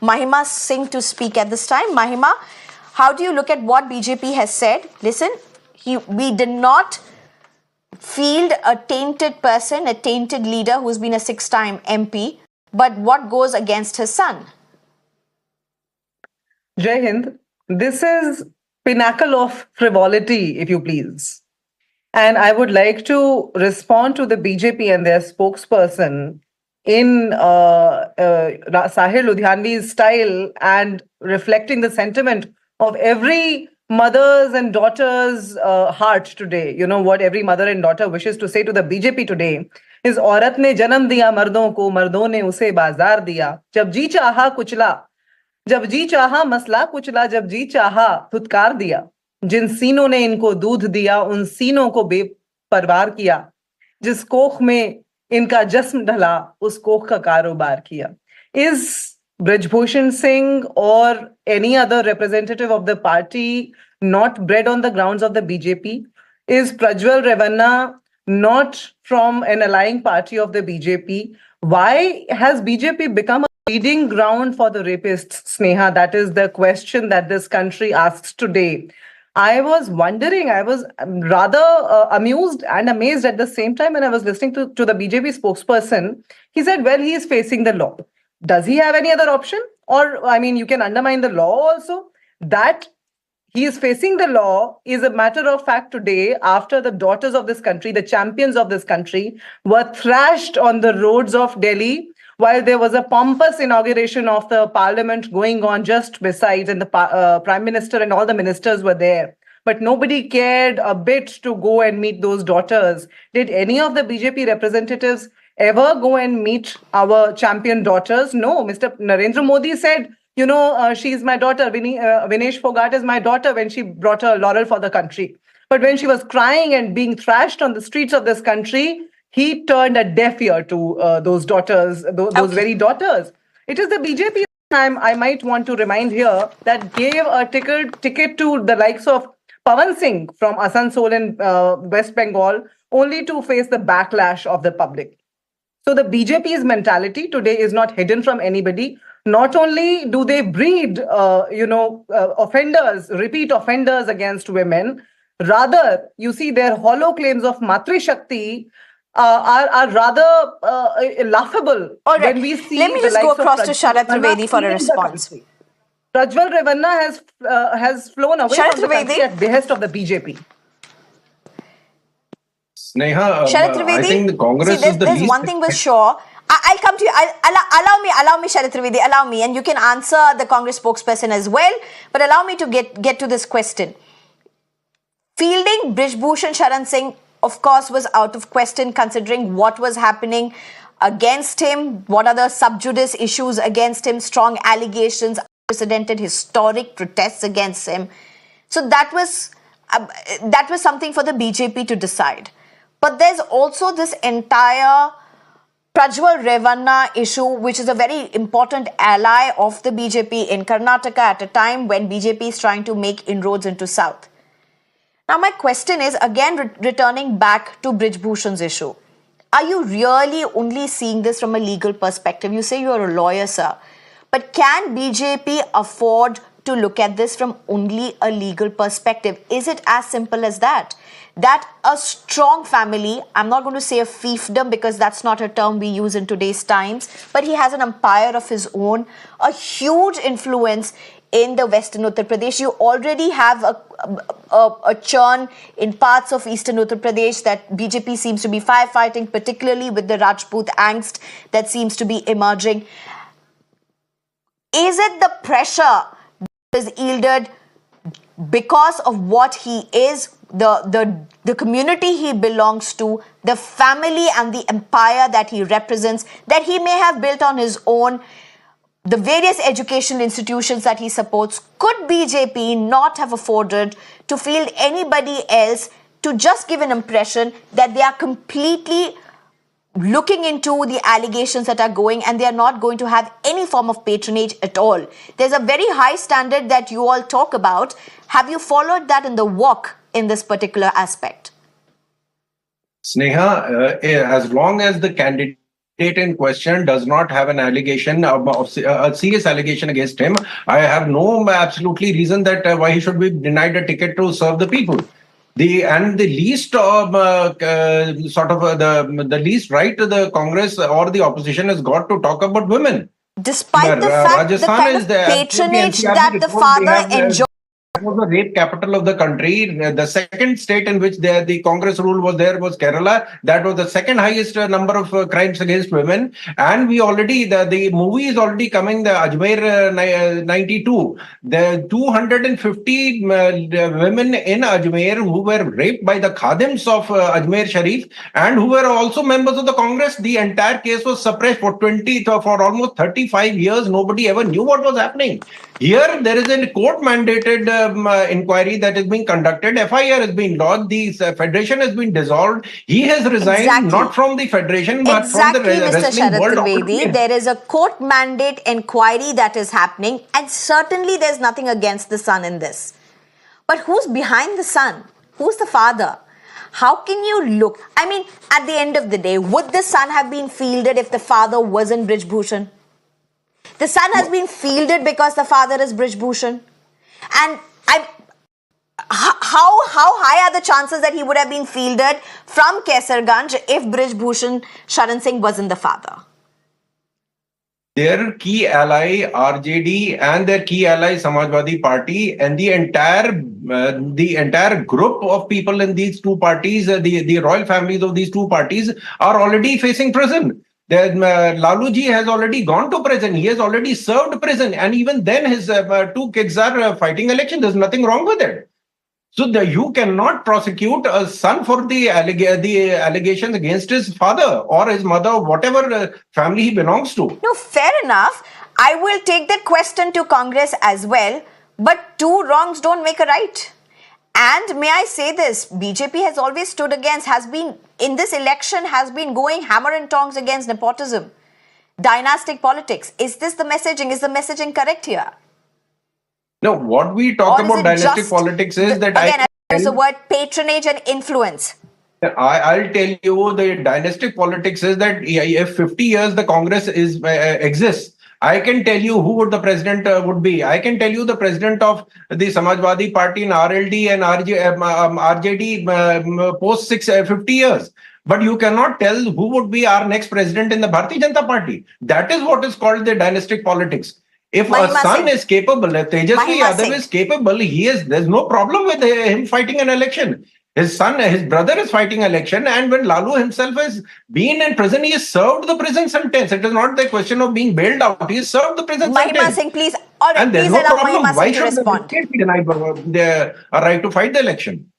Mahima Singh to speak at this time. Mahima, how do you look at what BJP has said? Listen, we did not field a tainted person, a tainted leader who's been a 6-time MP, but what goes against his son? Jai Hind, this is pinnacle of frivolity, if you please. And I would like to respond to the BJP and their spokesperson in Sahir Ludhianvi's style and reflecting the sentiment of every mother's and daughter's heart today. You know what every mother and daughter wishes to say to the BJP today is औरत ने जन्म दिया मर्दों को मर्दों ने उसे बाजार दिया जब जी चाहा कुचला जब जी चाहा मसला कुचला जब जी चाहा फुतकार दिया जिन सीनों ने इनको दूध दिया उन सीनों को बेपरवार किया जिस कोख में इनका जस्म ढला उस कोख का कारोबार किया Is Brij Bhushan Singh or any other representative of the party not bred on the grounds of the BJP? Is Prajwal Revanna not from an allying party of the BJP? Why has BJP become a breeding ground for the rapists, Sneha? That is the question that this country asks today. I was wondering, I was rather amused and amazed at the same time when I was listening to the BJP spokesperson. He said, well, he is facing the law. Does he have any other option? Or, I mean, you can undermine the law also. That he is facing the law is a matter of fact today after the daughters of this country, the champions of this country, were thrashed on the roads of Delhi while there was a pompous inauguration of the parliament going on just besides, and the prime minister and all the ministers were there. But nobody cared a bit to go and meet those daughters. Did any of the BJP representatives ever go and meet our champion daughters? No. Mr. Narendra Modi said, you know, she's my daughter. Vinesh Phogat is my daughter when she brought her laurel for the country. But when she was crying and being thrashed on the streets of this country, he turned a deaf ear to those daughters, those very daughters. It is the BJP, I might want to remind here, that gave a ticket to the likes of Pawan Singh from Asansol in West Bengal, only to face the backlash of the public. So the BJP's mentality today is not hidden from anybody. Not only do they breed, offenders, repeat offenders against women, rather, you see their hollow claims of Matri Shakti are rather laughable. All right. When we see let me just go across to Sharad Trivedi for a response. Prajwal Revanna has flown away from the country at behest of the BJP. Sneha, I think the Congress is the there's least... one thing for sure. I'll come to you. Allow me, Sharad Trivedi, allow me, and you can answer the Congress spokesperson as well. But allow me to get to this question. Fielding Brij Bhushan Sharan Singh, of course, was out of question considering what was happening against him, what are the sub judice issues against him, strong allegations, unprecedented historic protests against him. So that was something for the BJP to decide. But there's also this entire Prajwal Revanna issue, which is a very important ally of the BJP in Karnataka at a time when BJP is trying to make inroads into South. Now, my question is, again, returning back to Brij Bhushan's issue. Are you really only seeing this from a legal perspective? You say you're a lawyer, sir. But can BJP afford to look at this from only a legal perspective? Is it as simple as that? That a strong family, I'm not going to say a fiefdom because that's not a term we use in today's times, but he has an empire of his own, a huge influence in the western Uttar Pradesh. You already have a churn in parts of eastern Uttar Pradesh that BJP seems to be firefighting, particularly with the Rajput angst that seems to be emerging. Is it the pressure that is yielded because of what he is, the community he belongs to, the family and the empire that he represents, that he may have built on his own, the various educational institutions that he supports? Could BJP not have afforded to field anybody else to just give an impression that they are completely looking into the allegations that are going and they are not going to have any form of patronage at all? There's a very high standard that you all talk about. Have you followed that in the walk in this particular aspect? Sneha, as long as the candidate state in question does not have an allegation of a serious allegation against him, I have no absolutely reason that why he should be denied a ticket to serve the people. The least the least right to the Congress or the opposition has got to talk about women. Despite the fact the kind of patronage that the father enjoyed. That was the rape capital of the country. The second state in which the Congress rule was there was Kerala. That was the second highest number of crimes against women. And we already, the movie is already coming, the Ajmer 92. The 250 women in Ajmer who were raped by the khadims of Ajmer Sharif and who were also members of the Congress. The entire case was suppressed for almost 35 years. Nobody ever knew what was happening. Here, there is a court-mandated inquiry that is being conducted. FIR has been lodged. The federation has been dissolved. He has resigned not from the federation but from the wrestling world. Trivedi, there is a court mandate inquiry that is happening, and certainly there's nothing against the son in this. But who's behind the son? Who's the father? How can you look? I mean, at the end of the day, would the son have been fielded if the father wasn't Brij Bhushan? The son has been fielded because the father is Brij Bhushan. And how high are the chances that he would have been fielded from Kaiserganj if Brij Bhushan Sharan Singh wasn't the father? Their key ally RJD and their key ally Samajwadi Party and the entire group of people in these two parties, the royal families of these two parties are already facing prison. Lalu ji has already gone to prison. He has already served prison. And even then his two kids are fighting election. There's nothing wrong with it. So you cannot prosecute a son for the allegations against his father or his mother, whatever family he belongs to. No, fair enough. I will take that question to Congress as well. But two wrongs don't make a right. And may I say this, BJP has always stood against, in this election, has been going hammer and tongs against nepotism, dynastic politics. Is this the messaging? Is the messaging correct here? No, what we talk about dynastic politics is that again, I use the word patronage and influence. I'll tell you, the dynastic politics is that if 50 years the Congress exists, I can tell you who would the president would be. I can tell you the president of the Samajwadi Party in RLD and RJD post 50 years. But you cannot tell who would be our next president in the Bharatiya Janata Party. That is what is called the dynastic politics. If a son is capable, if Tejasvi Yadav is capable, there's no problem with him fighting an election. His brother is fighting election, and when Lalu himself has been in prison, he has served the prison sentence. It is not the question of being bailed out. He has served the prison sentence. Mahima Singh, please. All right, and please allow Mahima Singh to respond. Why should the denied the right to fight the election?